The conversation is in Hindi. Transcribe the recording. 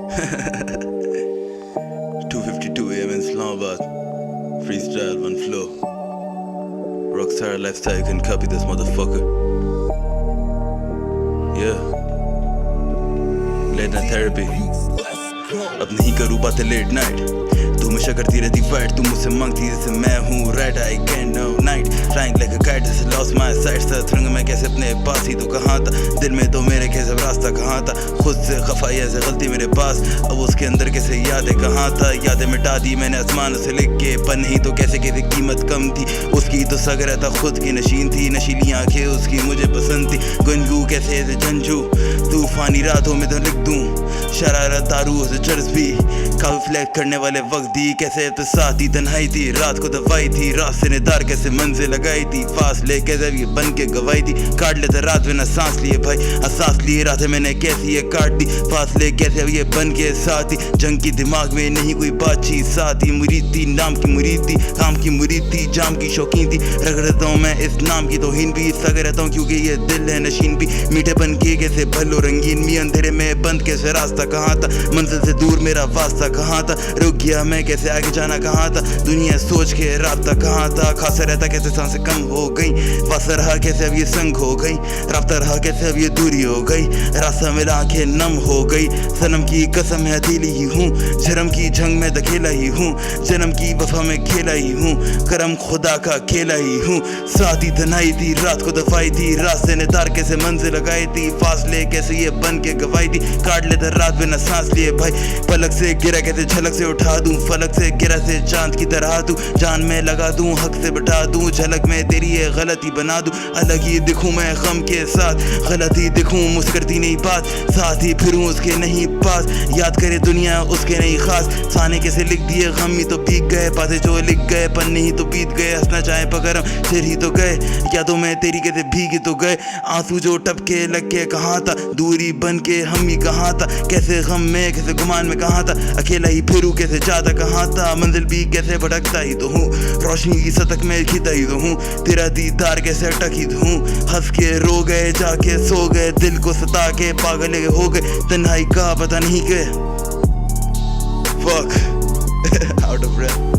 2:52 a.m. in Islamabad. Freestyle, one flow. Rockstar lifestyle, you can copy this motherfucker. Yeah. Late night therapy. अब नहीं करूँ बातें लेट नाइट, तू हमेशा करती रहती फाइट, तू मुझसे मांगती जैसे मैं हूँ right. I can no night flying like a kite, जैसे लॉस्ट माय साइट. तरंग मैं कैसे अपने पास ही, तो कहाँ था दिल में, तो मेरे कैसे रास्ता कहाँ था. खुद से खफाई ऐसे गलती मेरे पास, अब उसके अंदर कैसे यादें कहाँ था. यादें मिटा दी मैंने आसमान से लिख के, पर नहीं तो कैसे कैसे कीमत कम थी उसकी, तो सग रहता खुद की नशीन थी. नशीली आंखें उसकी मुझे पसंद थी, गुनगू कैसे ऐसे झंझू. तूफानी रातों में तो लिख दूं शरारत दारू से चर्च भी, काफी फ्लैक्ट करने वाले वक्त दी. कैसे तो साथी तन्हाई थी, रात को दवाई थी, रास्ते ने दार कैसे मंजिल लगाई थी. फासले कैसे ये बन के गवाई थी, काट लेते रात बिना सांस लिए भाई. सांस लिए रातें मैंने कैसी ये काट दी. फासले कैसे अब ये बन के साथी, जंग की दिमाग में नहीं कोई बातचीत. साथी मुरीद थी, नाम की मुरीद थी, काम की मुरीद थी, जाम की शौकीन थी. रगड़ता हूँ मैं इस नाम की तौहीन भी, सग रहता हूँ क्योंकि ये दिल है नशीन भी. मीठे बन के कैसे भलो रंगीन भी, अंधेरे में बंद कैसे रास्ता कहाँ था, मंजिल से दूर मेरा वास्ता कहाँ था. रुक गया मैं कैसे आगे जाना कहाँ था, दुनिया सोच के रास्ता कहाँ था. खासा रहता कैसे सांसें कम हो गई, वास्ता रहा कैसे अब ये संग हो गई. रास्ता रहा कैसे अब ये दूरी हो गई, रास्ता मिला आंखें नम हो गई. सनम की कसम है अकेली ही हूँ, शर्म की जंग में धकेला ही हूँ, जन्म की वफा में खेला ही हूँ, करम खुदा का खेला ही हूँ. साथी तन्हाई थी, रात को दफाई थी, रास्ते ने तार कैसे मंजिल लगाई थी. फासले कैसे ये बन के गवाई थी, काट लेते रात बिना सांस लिए भाई. पलक से गिरा कैसे झलक से उठा दूं, फलक से गिरा से चांद की तरह तू. जान में लगा दूं, हक से बटा दूं, झलक में तेरी ये गलती बना दूं. अलग ही दिखूं मैं गम के साथ, गलती दिखूं मुस्कुराती नहीं बात. साथ ही फिरूं उसके नहीं पास, याद करे दुनिया उसके नहीं खास. साने कैसे लिख दिए गम ही तो भीग गए, बातें जो लिख गए पन्ने ही तो बीत गए. हंसना चाहे पकड़म फिर ही तो गए, यादों में तेरी कैसे भीगी तो गए. आंसू जो टपके लग के कहाँ था, दूरी बन के हम ही कहाँ था. कैसे गम में कैसे गुमान में कहाँ था, अकेला ही फिरूं कैसे जाता कहाँ था. मंजिल भी कैसे भटकता ही तो हूँ, रोशनी की सतक में खींचता ही तो हूँ. तेरा दीदार कैसे अटक ही तो हूँ, हंस के रो गए जाके सो गए, दिल को सता के पागल हो गए. तन्हाई का पता नहीं के fuck out of breath.